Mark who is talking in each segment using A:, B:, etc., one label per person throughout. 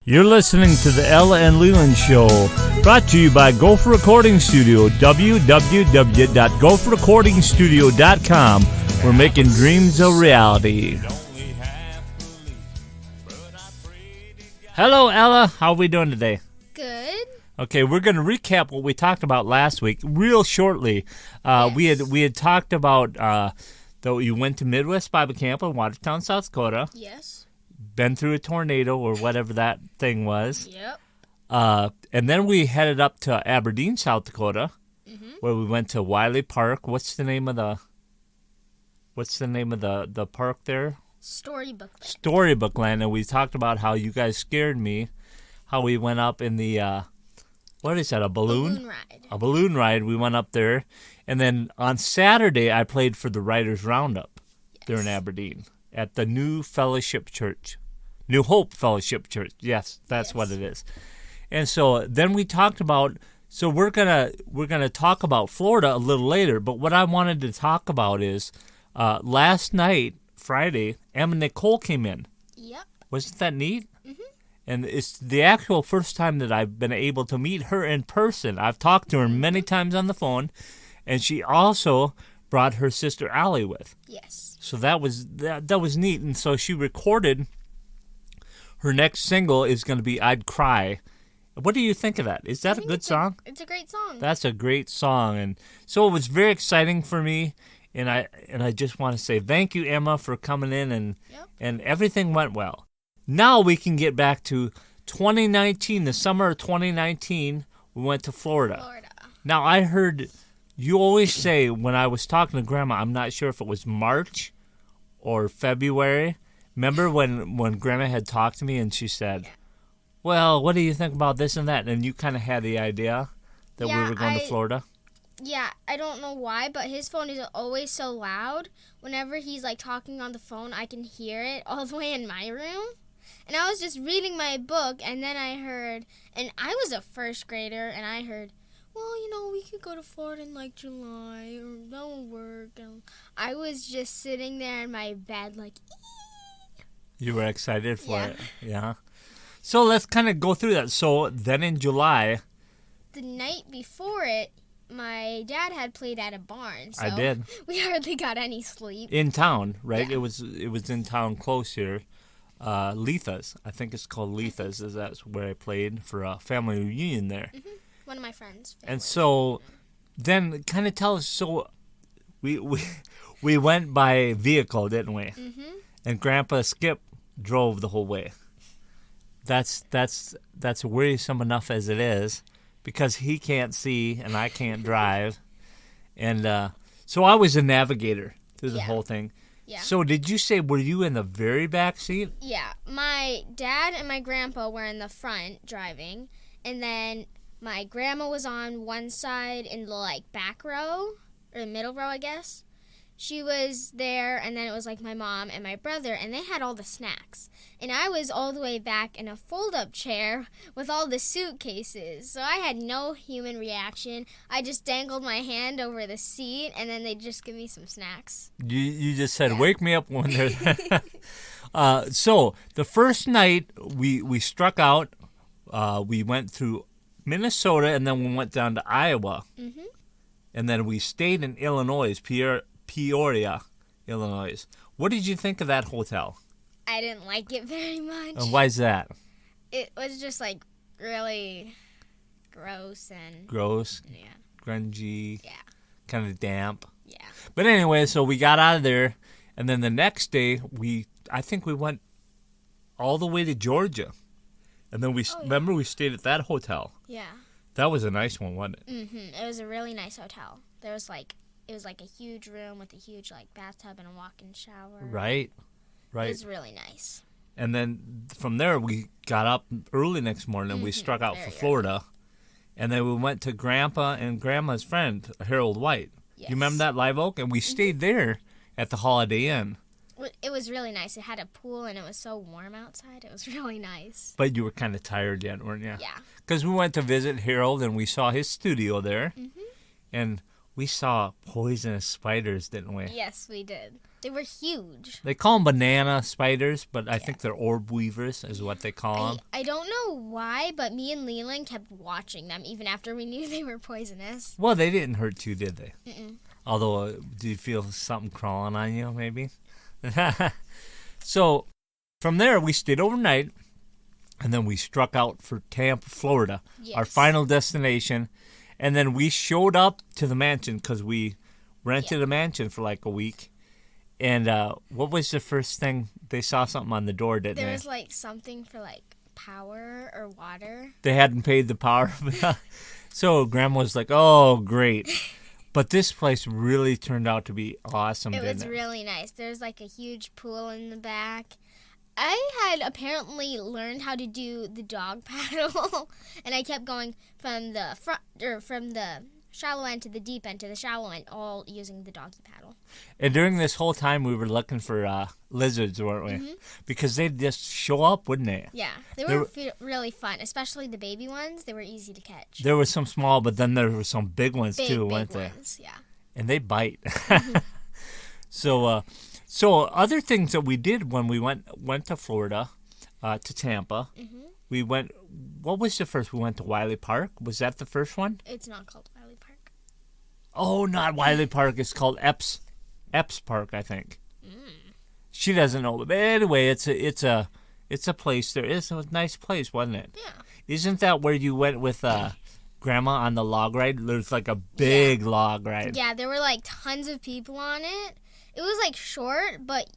A: You're listening to the Ella and Leland Show, brought to you by Gopher Recording Studio, www.gopherrecordingstudio.com. We're making dreams a reality. Hello, Ella. How are we doing today?
B: Good.
A: Okay, we're going to recap what we talked about last week real shortly.
B: Yes.
A: We had talked about that you went to Midwest Bible Camp in Watertown, South Dakota.
B: Yes.
A: Been through a tornado or whatever that thing was.
B: Yep.
A: And then we headed up to Aberdeen, South Dakota, where we went to Wiley Park. What's the name of the park there?
B: Storybook Land.
A: Storybook Land. And we talked about how you guys scared me, how we went up in the what is that, a balloon?
B: Balloon ride.
A: A balloon ride. We went up there. And then on Saturday, I played for the Writers Roundup there in Aberdeen at the New Fellowship Church. New Hope Fellowship Church. Yes, that's what it is. And so then we talked about, so we're gonna talk about Florida a little later, but what I wanted to talk about is last night, Friday, Emma Nicole came in.
B: Yep.
A: Wasn't that neat? And it's the actual first time that I've been able to meet her in person. I've talked to her many times on the phone, and she also brought her sister Allie with.
B: Yes.
A: So that was neat. And so she recorded her next single is going to be I'd Cry. What do you think of that? Is that a good song?
B: It's a great song.
A: That's a great song. And so it was very exciting for me. And I just want to say thank you, Emma, for coming in, and everything went well. Now we can get back to 2019, the summer of 2019, we went to Florida. Now, I heard you always say, when I was talking to Grandma, I'm not sure if it was March or February. Remember when Grandma had talked to me and she said, well, what do you think about this and that? And you kind of had the idea that we were going to Florida?
B: Yeah, I don't know why, but his phone is always so loud. Whenever he's like talking on the phone, I can hear it all the way in my room. And I was just reading my book, and then I heard, and I was a first grader, and I heard, well, we could go to Florida in like July, or that won't work. And I was just sitting there in my bed like,
A: You were excited for it. Yeah. So let's kind of go through that. So then in July,
B: the night before it, my dad had played at a barn. So
A: I did.
B: We hardly got any sleep.
A: In town, right?
B: Yeah.
A: It was in town close here. Letha's. I think it's called Letha's. That's where I played for a family reunion there.
B: One of my friends.
A: And so then kind of tell us, so we went by vehicle, didn't we? And Grandpa Skip drove the whole way. That's worrisome enough as it is, because he can't see and I can't drive. And so I was a navigator through the whole thing.
B: Yeah.
A: So did you say, were you in the very back seat?
B: Yeah. My dad and my grandpa were in the front driving, and then my grandma was on one side in the back row, or the middle row, I guess. She was there, and then it was my mom and my brother, and they had all the snacks. And I was all the way back in a fold-up chair with all the suitcases. So I had no human reaction. I just dangled my hand over the seat, and then they'd just give me some snacks.
A: You just said, wake me up when they're there. So the first night we struck out, we went through Minnesota, and then we went down to Iowa. And then we stayed in Illinois, Peoria, Illinois. What did you think of that hotel?
B: I didn't like it very much.
A: And why is that?
B: It was just really gross and...
A: Gross?
B: Yeah.
A: Grungy?
B: Yeah.
A: Kind of damp?
B: Yeah.
A: But anyway, so we got out of there, and then the next day, I think we went all the way to Georgia. And then remember we stayed at that hotel.
B: Yeah.
A: That was a nice one, wasn't it?
B: It was a really nice hotel. There was it was a huge room with a huge bathtub and a walk-in shower.
A: Right.
B: It was really nice.
A: And then from there we got up early next morning and we struck out for Florida. And then we went to Grandpa and Grandma's friend, Harold White.
B: Yes.
A: You remember that live oak? And we stayed there at the Holiday Inn.
B: It was really nice. It had a pool and it was so warm outside. It was really nice.
A: But you were kind of tired yet, weren't you?
B: Yeah.
A: Because we went to visit Harold and we saw his studio there. And we saw poisonous spiders, didn't we?
B: Yes, we did. They were huge.
A: They call them banana spiders, but I think they're orb weavers is what they call them.
B: I don't know why, but me and Leland kept watching them even after we knew they were poisonous.
A: Well, they didn't hurt you, did they?
B: Mm-mm.
A: Although, do you feel something crawling on you, maybe? So, from there, we stayed overnight, and then we struck out for Tampa, Florida, our final destination. And then we showed up to the mansion because we rented a mansion for like a week. And what was the first thing? They saw something on the door, didn't they?
B: There was like something for like power or water.
A: They hadn't paid the power. So Grandma was like, oh, great. But this place really turned out to be awesome,
B: It
A: didn't
B: was
A: it?
B: really nice. There's like a huge pool in the back. I had apparently learned how to do the dog paddle, and I kept going from the front or from the shallow end to the deep end to the shallow end, all using the doggy paddle.
A: And during this whole time, we were looking for lizards, weren't we?
B: Mm-hmm.
A: Because they'd just show up, wouldn't they?
B: Yeah, they were really fun, especially the baby ones. They were easy to catch.
A: There were some small, but then there were some big ones too, weren't
B: big
A: there?
B: Ones, yeah.
A: And they bite. So other things that we did when we went to Florida, to Tampa, we went. What was the first? We went to Wiley Park. Was that the first one?
B: It's not called Wiley Park.
A: Oh, not Wiley Park. It's called Epps Park, I think. She doesn't know, but anyway, it's a place. There is a nice place, wasn't it?
B: Yeah.
A: Isn't that where you went with Grandma on the log ride? There's like a big log ride.
B: Yeah, there were like tons of people on it. It was like short, but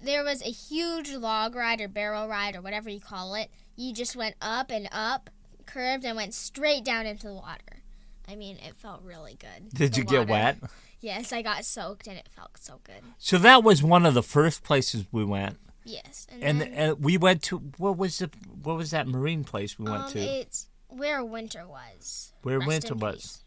B: there was a huge log ride or barrel ride or whatever you call it. You just went up and up, curved, and went straight down into the water. I mean, it felt really good.
A: Did you get wet?
B: Yes, I got soaked, and it felt so good.
A: So that was one of the first places we went.
B: Yes,
A: and we went to what was that marine place we went to?
B: It's where winter was.
A: Where
B: Rest
A: winter
B: in
A: was.
B: peace.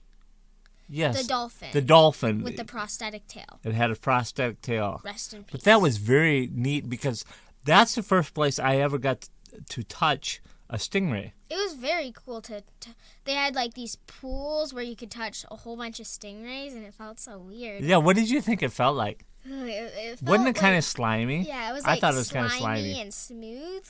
A: Yes.
B: The dolphin.
A: The dolphin.
B: With the prosthetic tail.
A: It had a prosthetic tail.
B: Rest in peace.
A: But that was very neat because that's the first place I ever got to touch a stingray.
B: It was very cool to they had like these pools where you could touch a whole bunch of stingrays, and it felt so weird.
A: Yeah, what did you think it felt like?
B: It felt
A: Wasn't it kind of slimy?
B: Yeah, it was
A: I
B: like
A: thought it was kind of
B: slimy
A: slimy
B: and smooth.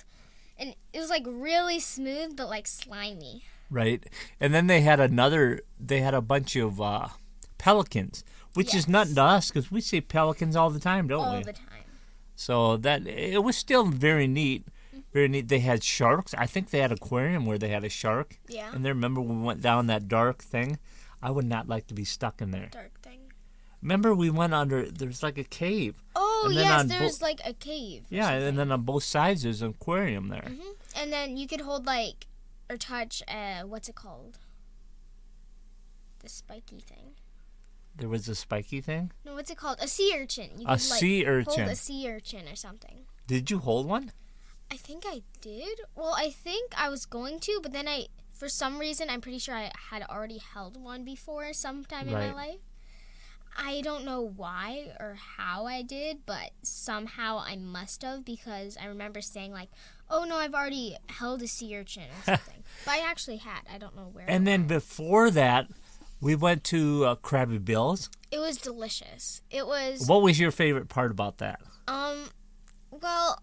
B: And it was like really smooth but like slimy.
A: Right. And then they had a bunch of pelicans, which is nothing to us because we see pelicans all the time, don't we?
B: All the time.
A: So that it was still very neat. Very neat. They had sharks. I think they had an aquarium where they had a shark.
B: Yeah.
A: And then remember when we went down that dark thing? I would not like to be stuck in there.
B: Dark thing.
A: Remember we went under, there's like a cave.
B: Oh,
A: and then
B: yes, there's like a cave.
A: Yeah, and then on both sides there's an aquarium there.
B: Mm-hmm. And then you could hold like, or touch, what's it called? The spiky thing.
A: There was a spiky thing?
B: No, what's it called? A sea urchin. You
A: A
B: could,
A: sea urchin.
B: Hold a sea urchin or something.
A: Did you hold one?
B: I think I did. Well, I think I was going to, but then for some reason, I'm pretty sure I had already held one before sometime in my life. I don't know why or how I did, but somehow I must have, because I remember saying like, oh no, I've already held a sea urchin or something. But I actually had. I don't know where.
A: And then before that, we went to Krabby Bill's.
B: It was delicious. It was.
A: What was your favorite part about that?
B: Well,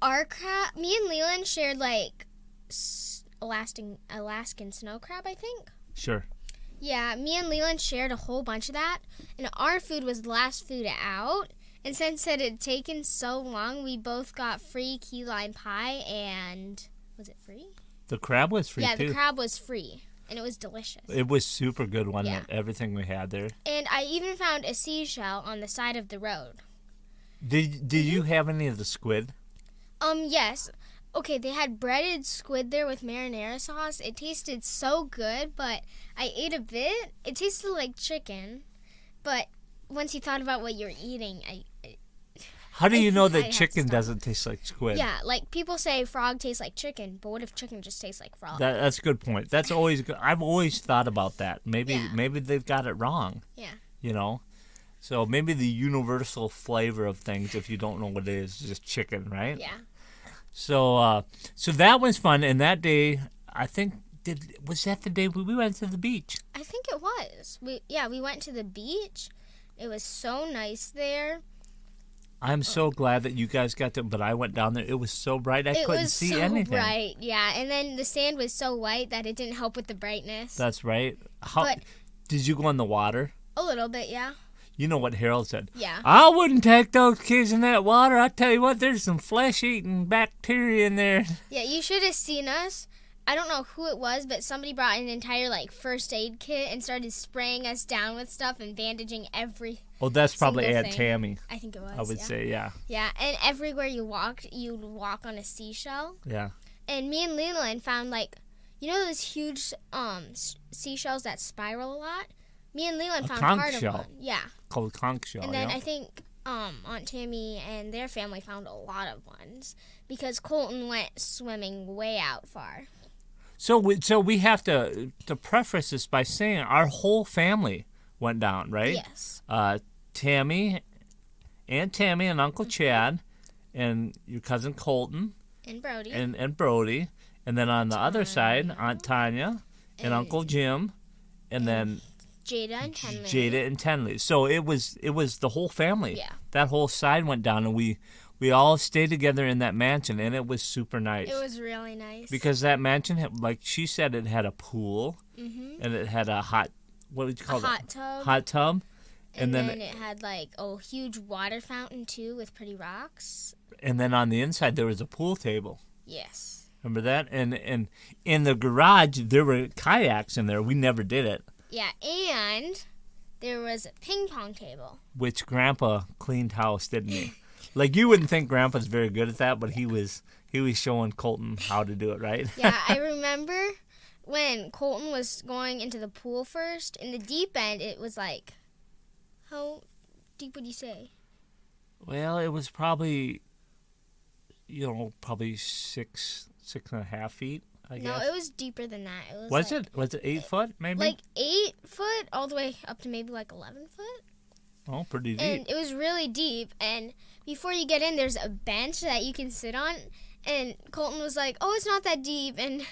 B: me and Leland shared like Alaskan snow crab, I think.
A: Sure.
B: Yeah, me and Leland shared a whole bunch of that, and our food was the last food out. And since it had taken so long, we both got free key lime pie, and was it free?
A: The crab was free too.
B: Yeah, the crab was free, and it was delicious.
A: It was super good, wasn't it? Everything we had there.
B: And I even found a seashell on the side of the road.
A: Did you have any of the squid?
B: Yes. Okay, they had breaded squid there with marinara sauce. It tasted so good, but I ate a bit. It tasted like chicken, but once you thought about what you were eating,
A: How do you know that chicken doesn't taste like squid?
B: Yeah, like people say frog tastes like chicken, but what if chicken just tastes like frog?
A: That's a good point. That's always good. I've always thought about that. Maybe they've got it wrong.
B: Yeah.
A: You know? So maybe the universal flavor of things, if you don't know what it is just chicken, right?
B: Yeah.
A: So that was fun. And that day, I think, was that the day we went to the beach?
B: I think it was. We went to the beach. It was so nice there.
A: I'm so glad that you guys got to, but I went down there. It was so bright I couldn't see anything. It was so
B: bright, yeah. And then the sand was so white that it didn't help with the brightness.
A: That's right. Did you go in the water?
B: A little bit, yeah.
A: You know what Harold said?
B: Yeah.
A: I wouldn't take those kids in that water. I tell you what, there's some flesh-eating bacteria in there. Yeah,
B: you should have seen us. I don't know who it was, but somebody brought an entire first aid kit and started spraying us down with stuff and bandaging every.
A: Oh, that's probably Aunt Tammy.
B: I think it was.
A: I would say, yeah.
B: Yeah, and everywhere you walked, you'd walk on a seashell.
A: Yeah.
B: And me and Leland found those huge seashells that spiral a lot. Me and Leland found part of one. Yeah.
A: Called a conch shell.
B: And then I think Aunt Tammy and their family found a lot of ones because Colton went swimming way out far.
A: So we have to preface this by saying our whole family went down, right?
B: Yes.
A: Tammy, Aunt Tammy and Uncle Chad, and your cousin Colton.
B: And Brody.
A: And Brody. And then on the other side, Aunt Tanya and Uncle Jim. And then
B: Jada and Tenley.
A: So it was the whole family.
B: Yeah.
A: That whole side went down, and we all stayed together in that mansion, and it was super nice.
B: It was really nice.
A: Because that mansion, like she said, it had a pool, and it had a hot
B: tub.
A: Hot tub.
B: And then it had a huge water fountain, too, with pretty rocks.
A: And then on the inside, there was a pool table.
B: Yes.
A: Remember that? And in the garage, there were kayaks in there. We never did it.
B: Yeah, and there was a ping pong table.
A: Which Grandpa cleaned house, didn't he? You wouldn't think Grandpa's very good at that, but he was showing Colton how to do it, right?
B: Yeah, I remember when Colton was going into the pool first. In the deep end, it was how deep would you say?
A: Well, it was probably, probably 6.5 feet, I guess.
B: No, it was deeper than that.
A: Was it 8 foot, maybe?
B: 8 foot all the way up to maybe 11 foot.
A: Oh, pretty deep.
B: And it was really deep, and before you get in, there's a bench that you can sit on, and Colton was like, oh, it's not that deep, and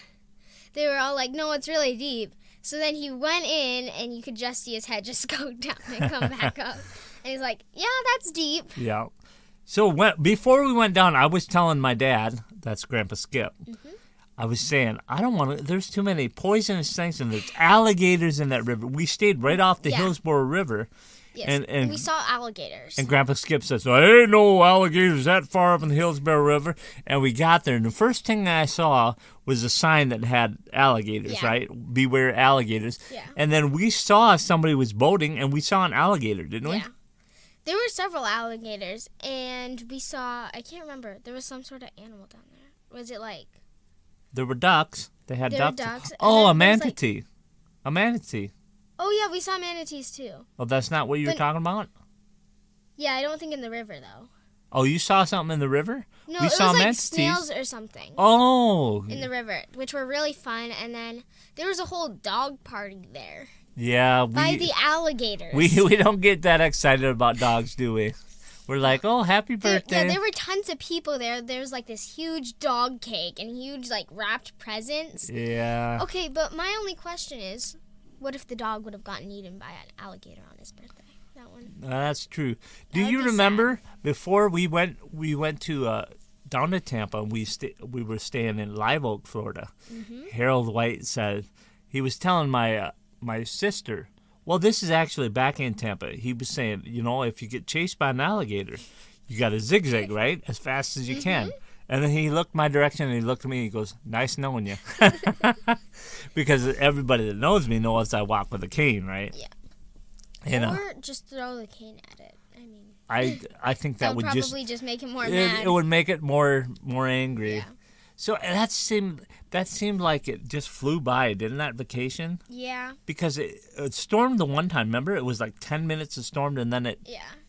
B: they were all like, no, it's really deep. So then he went in, and you could just see his head just go down and come back up. And he's like, yeah, that's deep.
A: Yeah. So before we went down, I was telling my dad, that's Grandpa Skip, I was saying, I don't want to, there's too many poisonous things, and there's alligators in that river. We stayed right off the Hillsborough River.
B: Yes, and we saw alligators.
A: And Grandpa Skip says, there ain't no alligators that far up in the Hillsborough River. And we got there, and the first thing I saw was a sign that had alligators, right? Beware alligators.
B: Yeah.
A: And then we saw somebody was boating, and we saw an alligator, didn't we?
B: Yeah. There were several alligators, and we saw, I can't remember, there was some sort of animal down there. Was it
A: There were ducks. They had ducks.
B: Were ducks.
A: Oh, a manatee. A manatee.
B: Oh, yeah, we saw manatees, too.
A: Oh, that's not what you were talking about?
B: Yeah, I don't think in the river, though.
A: Oh, you saw something in the river?
B: No,
A: we
B: it
A: saw
B: was
A: manatees.
B: Snails or something.
A: Oh.
B: In the river, which were really fun. And then there was a whole dog party there.
A: Yeah.
B: By the alligators.
A: We don't get that excited about dogs, do we? We're like, oh, happy birthday.
B: There were tons of people there. There was this huge dog cake and huge wrapped presents.
A: Yeah.
B: Okay, but my only question is, what if the dog would have gotten eaten by an alligator on his birthday? That one.
A: That's true. Do you remember before we went to down to Tampa? We were staying in Live Oak, Florida. Harold White said he was telling my sister. Well, this is actually back in Tampa. He was saying, if you get chased by an alligator, you got to zigzag, right, as fast as you can. And then he looked my direction, and he looked at me, and he goes, nice knowing you. Because everybody that knows me knows I walk with a cane, right?
B: Yeah. Or just throw the cane at it. I mean,
A: I think that would
B: probably just make it more mad.
A: It would make it more angry.
B: Yeah.
A: So that seemed like it just flew by, didn't that vacation?
B: Yeah.
A: Because it stormed the one time, remember? It was 10 minutes it stormed, and then it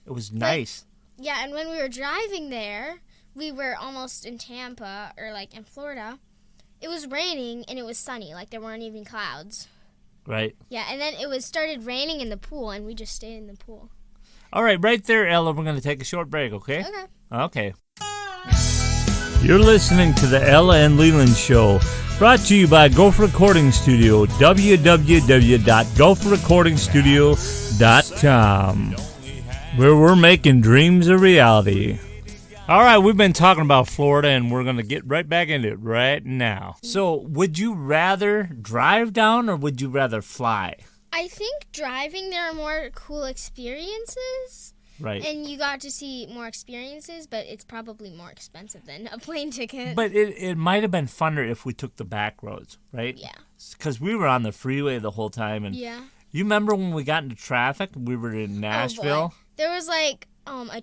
A: was nice.
B: Yeah, and when we were driving there, we were almost in Tampa, or in Florida. It was raining, and it was sunny. There weren't even clouds.
A: Right.
B: Yeah, and then it started raining in the pool, and we just stayed in the pool.
A: All right, right there, Ella, we're going to take a short break, okay?
B: Okay.
A: You're listening to the Ella and Leland Show, brought to you by Gopher Recording Studio, www.gopherrecordingstudio.com. where we're making dreams a reality. All right, we've been talking about Florida, and we're going to get right back into it right now. So, would you rather drive down, or would you rather fly?
B: I think driving, there are more cool experiences.
A: Right.
B: And you got to see more experiences, but it's probably more expensive than a plane ticket.
A: But it might have been funner if we took the back roads, right?
B: Yeah.
A: Because we were on the freeway the whole time. And
B: yeah.
A: You remember when we got into traffic? We were in Nashville.
B: Oh boy. There was like a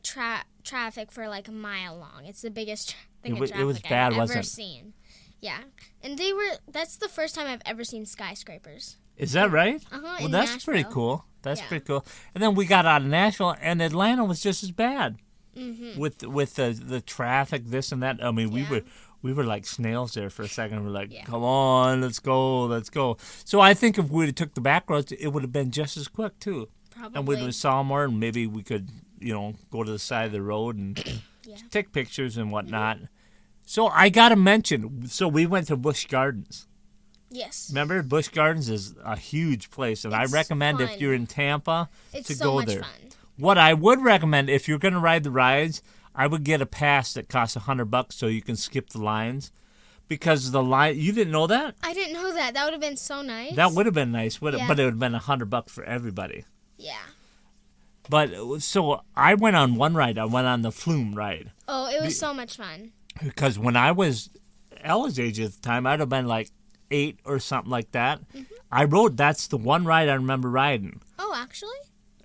B: traffic for like a mile long. It's the biggest thing of traffic I've ever seen. Yeah. And that's the first time I've ever seen skyscrapers.
A: Is that right?
B: Well,
A: that's
B: Nashville.
A: pretty cool. That's pretty cool. And then we got out of Nashville, and Atlanta was just as bad with the traffic, this and that. I mean, we were like snails there for a second. We're like, come on, let's go. So I think if we would have took the back roads, it would have been just as quick too.
B: Probably.
A: And we would have saw more, and maybe we could, go to the side of the road and take pictures and whatnot. So I got to mention, so we went to Busch Gardens.
B: Yes.
A: Remember, Busch Gardens is a huge place, and I recommend if you're in Tampa to go there. It's so much fun. What I would recommend, if you're going to ride the rides, I would get a pass that costs $100 so you can skip the lines. Because the line, you didn't know that?
B: I didn't know that. That would have been so nice.
A: That would have been nice, but it would have been $100 for everybody.
B: Yeah.
A: But, so I went on one ride. I went on the Flume ride.
B: Oh, it was so much fun. Because
A: when I was Ella's age at the time, I'd have been like 8 or something like that. That's the one ride I remember riding.
B: Oh, actually?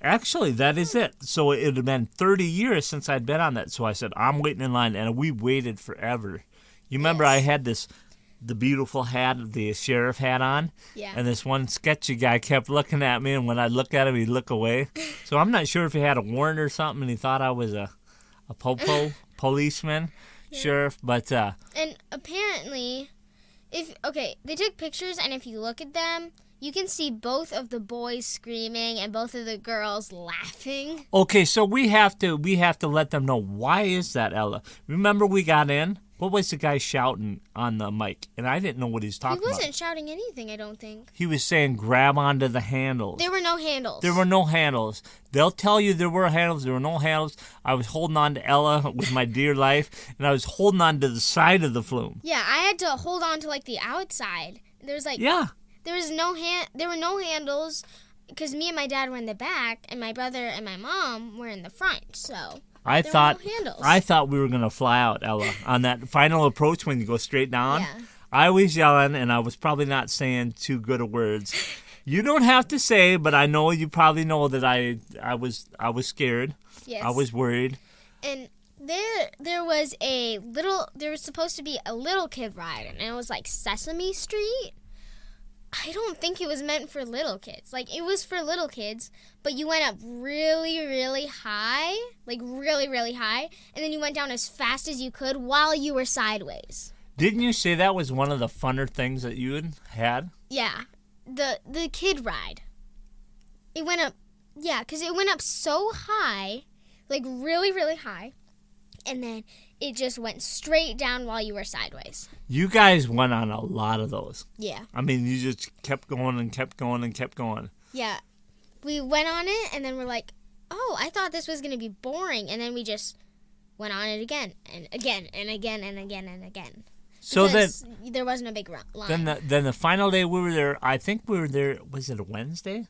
A: Actually, that is it. So it had been 30 years since I'd been on that. So I said, I'm waiting in line, and we waited forever. You remember I had the beautiful hat, the sheriff hat on? Yeah. And this one sketchy guy kept looking at me, and when I look at him, he'd look away. So I'm not sure if he had a warrant or something, and he thought I was a popo policeman, sheriff, but...
B: And apparently... they took pictures, and if you look at them, you can see both of the boys screaming and both of the girls laughing. Okay,
A: so we have to let them know, why is that, Ella? Remember we got in? What was the guy shouting on the mic? And I didn't know what he was talking about.
B: He wasn't shouting anything, I don't think.
A: He was saying, grab onto the handles.
B: There were no handles.
A: There were no handles. They'll tell you there were handles. There were no handles. I was holding on to Ella with my dear life, and I was holding on to the side of the flume.
B: Yeah, I had to hold on to, like, the outside. There was, like... Yeah. There were no handles, because me and my dad were in the back, and my brother and my mom were in the front, so... I
A: thought we were going to fly out, Ella, on that final approach when you go straight down. Yeah. I was yelling, and I was probably not saying too good of words. You don't have to say, but I know you probably know that I was scared. Yes. I was worried.
B: And there was supposed to be a little kid ride, and it was like Sesame Street. I don't think it was meant for little kids. Like, it was for little kids, but you went up really, really high, like really, really high, and then you went down as fast as you could while you were sideways.
A: Didn't you say that was one of the funner things that you had?
B: Yeah, the kid ride. It went up, because it went up so high, like really, really high, and then it just went straight down while you were sideways.
A: You guys went on a lot of those.
B: Yeah.
A: I mean, you just kept going and kept going and kept going.
B: Yeah. We went on it, and then we're like, oh, I thought this was going to be boring. And then we just went on it again and again and again and again and again. So there wasn't a big line.
A: Then the final day we were there, I think we were there, was it a Wednesday?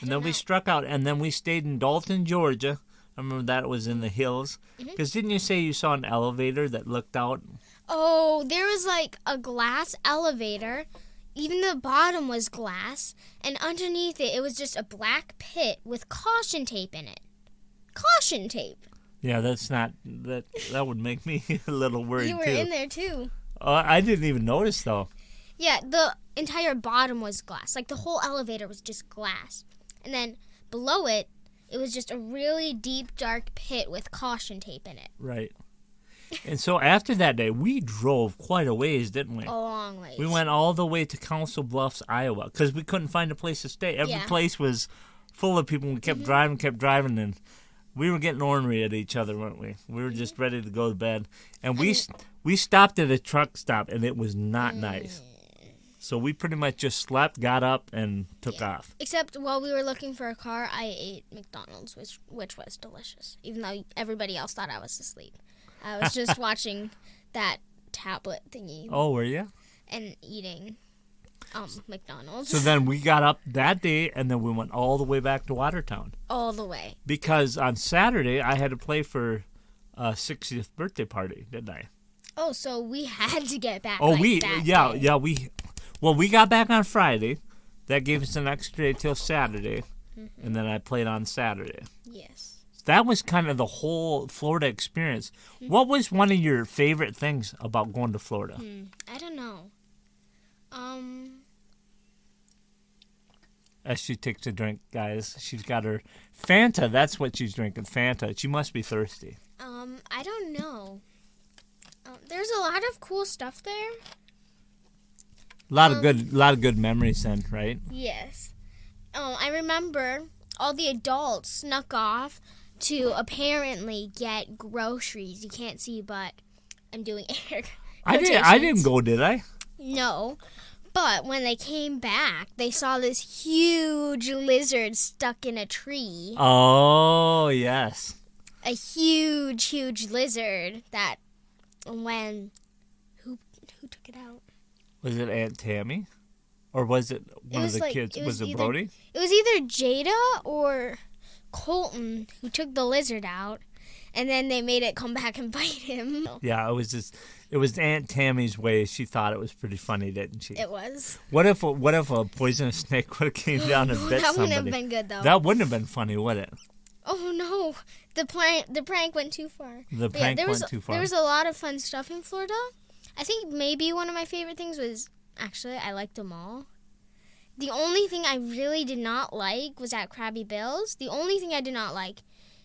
A: And then we struck out, and then we stayed in Dalton, Georgia. I remember that was in the hills. Because didn't you say you saw an elevator that looked out?
B: Oh, there was like a glass elevator. Even the bottom was glass. And underneath it was just a black pit with caution tape in it. Caution tape.
A: Yeah, that would make me a little worried, too.
B: You were in there, too.
A: I didn't even notice, though.
B: Yeah, the entire bottom was glass. Like, the whole elevator was just glass. And then below it, it was just a really deep, dark pit with caution tape in it.
A: Right. And so after that day, we drove quite a ways, didn't we?
B: A long ways.
A: We went all the way to Council Bluffs, Iowa, because we couldn't find a place to stay. Every place was full of people. We kept driving, and we were getting ornery at each other, weren't we? We were just ready to go to bed. And we stopped at a truck stop, and it was not nice. So we pretty much just slept, got up, and took off.
B: Except while we were looking for a car, I ate McDonald's, which was delicious, even though everybody else thought I was asleep. I was just watching that tablet thingy.
A: Oh, were you?
B: And eating McDonald's.
A: So then we got up that day, and then we went all the way back to Watertown.
B: All the way.
A: Because on Saturday, I had to play for a 60th birthday party, didn't I?
B: Oh, so we had to get back.
A: We got back on Friday. That gave us an extra day till Saturday, and then I played on Saturday.
B: Yes.
A: That was kind of the whole Florida experience. What was one of your favorite things about going to Florida?
B: I don't know.
A: As she takes a drink, guys, she's got her Fanta. That's what she's drinking, Fanta. She must be thirsty.
B: I don't know. There's a lot of cool stuff there.
A: A lot of good memories then, right?
B: Yes. I remember all the adults snuck off to apparently get groceries. You can't see, but I'm doing air quotations.
A: I didn't go, did I?
B: No. But when they came back, they saw this huge lizard stuck in a tree.
A: Oh, yes.
B: A huge, huge lizard that when... Who took it out?
A: Was it Aunt Tammy? Or was it one of the kids? Was it Brody?
B: It was either Jada or Colton who took the lizard out, and then they made it come back and bite him.
A: Yeah, it was Aunt Tammy's way. She thought it was pretty funny, didn't she?
B: It was.
A: What if a poisonous snake would have came down and bit somebody?
B: That wouldn't have been good, though.
A: That wouldn't have been funny, would it?
B: Oh, no. The prank went too far.
A: Went too far.
B: There was a lot of fun stuff in Florida. I think maybe one of my favorite things was, actually, I liked them all. The only thing I really did not like was at Krabby Bill's. The only thing I did not like,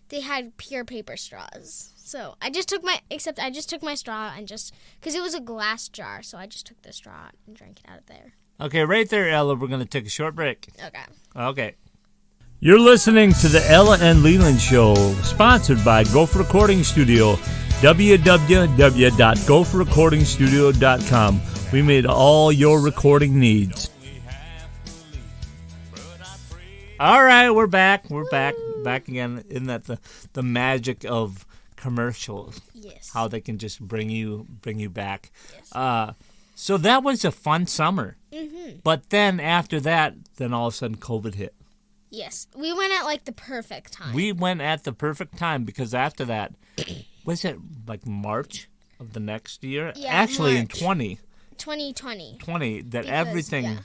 B: they had pure paper straws. So I just took my straw and because it was a glass jar, so I just took the straw and drank it out of there.
A: Okay, right there, Ella, we're going to take a short break.
B: Okay.
A: You're listening to the Ella and Leland Show, sponsored by Gopher Recording Studio, www.gopherrecordingstudio.com. We made all your recording needs. All right, we're back. We're back again. Isn't that the magic of commercials?
B: Yes.
A: How they can just bring you back.
B: Yes.
A: So that was a fun summer.
B: Mm-hmm.
A: But then after that, all of a sudden COVID hit.
B: Yes. We went at the perfect time.
A: We went at the perfect time because after that, was it March of the next year?
B: Yeah,
A: actually
B: March.
A: In
B: 2020.
A: Everything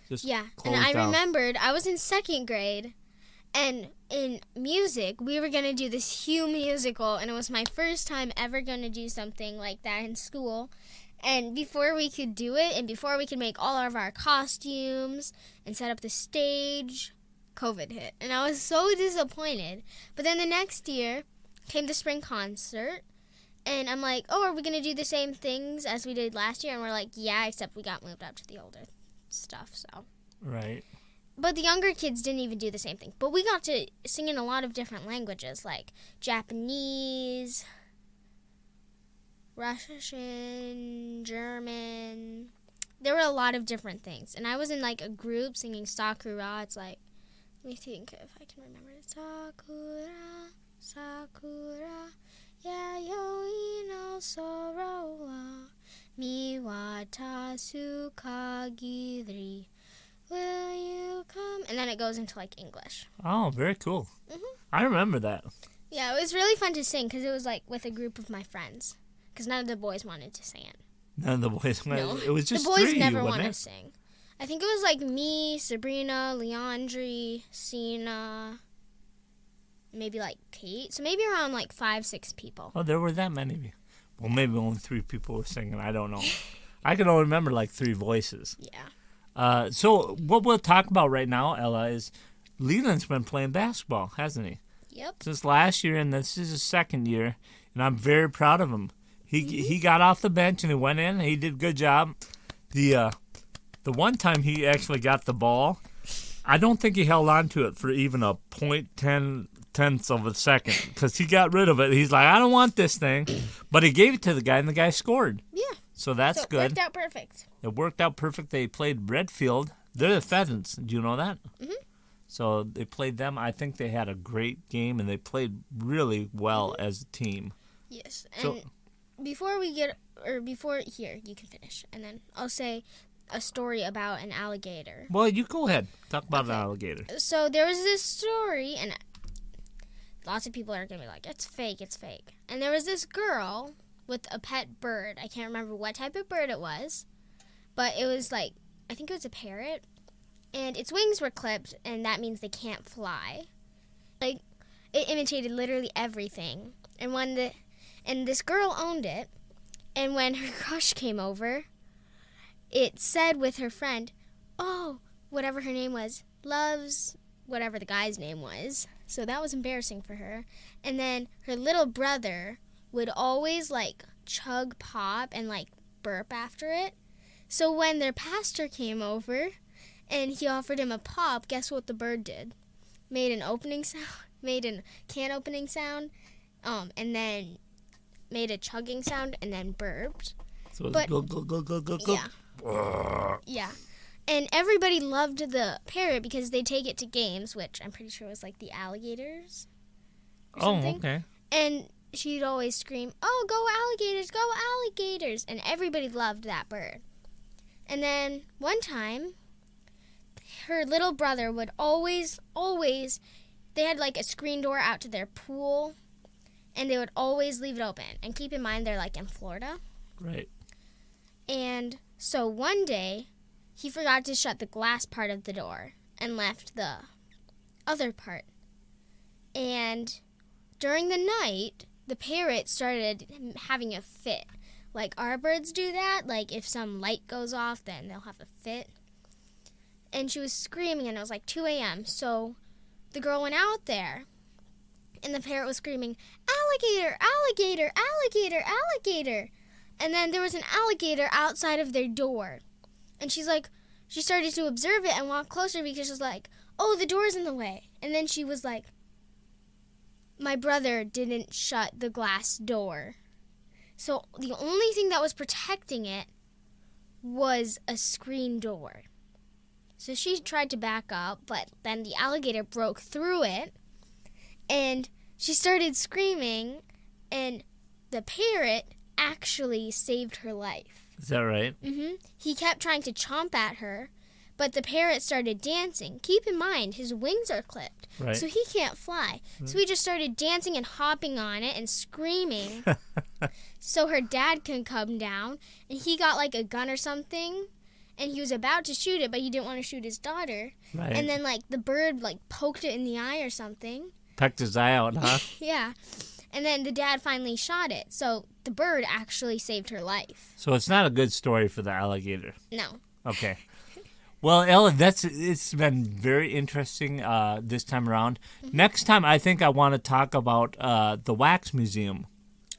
A: just
B: and I
A: down.
B: remembered I was in second grade, and in music, we were going to do this huge musical, and it was my first time ever going to do something like that in school. And before we could do it, and before we could make all of our costumes and set up the stage, COVID hit. And I was so disappointed. But then the next year came the spring concert, and I'm like, oh, are we going to do the same things as we did last year? And we're like, yeah, except we got moved up to the older stuff, so.
A: Right.
B: But the younger kids didn't even do the same thing. But we got to sing in a lot of different languages, like Japanese, Russian, German. There were a lot of different things. And I was in a group singing Sakura. It's let me think if I can remember it. Sakura, Sakura, yayoi no soro wa miwatasu kagiri. Will you come? And then it goes into English.
A: Oh, very cool.
B: Mm-hmm.
A: I remember that.
B: Yeah, it was really fun to sing because it was with a group of my friends. Because none of the boys wanted to sing it.
A: None of the boys wanted.
B: No.
A: It was just
B: the boys
A: three,
B: never
A: wasn't
B: wanted
A: it?
B: to sing. I think it was me, Sabrina, Leandri, Sina, maybe Kate. So maybe around 5-6 people.
A: Oh, there were that many. Well, maybe only 3 people were singing. I don't know. I can only remember 3 voices.
B: Yeah.
A: So what we'll talk about right now, Ella, is Leland's been playing basketball, hasn't he?
B: Yep.
A: Since last year, and this is his second year, and I'm very proud of him. He got off the bench and he went in. He did a good job. The one time he actually got the ball, I don't think he held on to it for even a 0.10 of a second because he got rid of it. He's like, I don't want this thing. But he gave it to the guy, and the guy scored.
B: Yeah.
A: So that's good.
B: It worked out perfect.
A: It worked out perfect. They played Redfield. They're the Pheasants. Do you know that?
B: Mm-hmm.
A: So they played them. I think they had a great game, and they played really well as a team.
B: Yes. And before here, you can finish, and then I'll say a story about an alligator.
A: Well, you go ahead. Talk about an alligator.
B: So there was this story, and lots of people are going to be like, it's fake, it's fake. And there was this girl with a pet bird. I can't remember what type of bird it was, but it was like, I think it was a parrot, and its wings were clipped, and that means they can't fly. Like, it imitated literally everything. And this girl owned it, and when her crush came over, it said with her friend, oh, whatever her name was, loves whatever the guy's name was. So that was embarrassing for her. And then her little brother would always, like, chug pop and, like, burp after it. So when their pastor came over and he offered him a pop, guess what the bird did? Made an opening sound, made a can opening sound, and then made a chugging sound, and then burped.
A: So it was go.
B: Yeah. Yeah. And everybody loved the parrot because they take it to games, which I'm pretty sure was like the alligators or something.
A: Okay.
B: And she'd always scream, oh, go alligators, go alligators. And everybody loved that bird. And then one time, her little brother would always, they had like a screen door out to their pool, and they would always leave it open. And keep in mind, they're like in Florida.
A: Right.
B: And so one day, he forgot to shut the glass part of the door and left the other part. And during the night, the parrot started having a fit. Like our birds do that. Like if some light goes off, then they'll have a fit. And she was screaming, and it was like 2 a.m. So the girl went out there, and the parrot was screaming, alligator, alligator, alligator, alligator. And then there was an alligator outside of their door. And she started to observe it and walk closer because she was like, oh, the door's in the way. And then she was like, my brother didn't shut the glass door. So the only thing that was protecting it was a screen door. So she tried to back up, but then the alligator broke through it. And she started screaming, and the parrot actually saved her life.
A: Is that right?
B: Mm-hmm. He kept trying to chomp at her, but the parrot started dancing. Keep in mind, his wings are clipped,
A: right,
B: so he can't fly. Right. So he just started dancing and hopping on it and screaming so her dad can come down, and he got like a gun or something, and he was about to shoot it, but he didn't want to shoot his daughter.
A: Right.
B: And then like the bird like poked it in the eye or something.
A: Pecked his eye out, huh?
B: Yeah. And then the dad finally shot it. So the bird actually saved her life.
A: So it's not a good story for the alligator.
B: No.
A: Okay. Well, Ella, it's been very interesting this time around. Mm-hmm. Next time, I think I want to talk about the Wax Museum.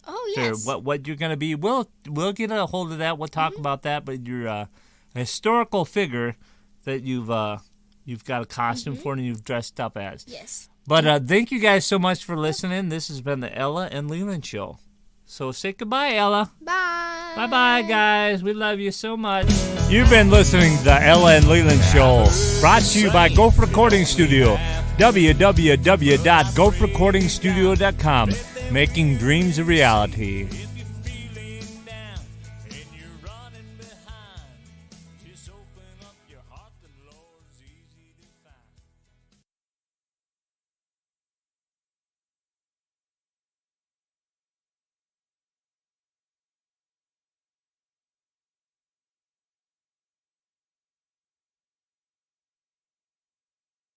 B: Oh, yes.
A: So what you're going to be. We'll get a hold of that. We'll talk about that. But you're a historical figure that you've got a costume for and you've dressed up as.
B: Yes.
A: But thank you guys so much for listening. This has been the Ella and Leland Show. So say goodbye, Ella.
B: Bye.
A: Bye-bye, guys. We love you so much. You've been listening to the Ella and Leland Show, brought to you by Gopher Recording Studio, www.gopherrecordingstudio.com, making dreams a reality.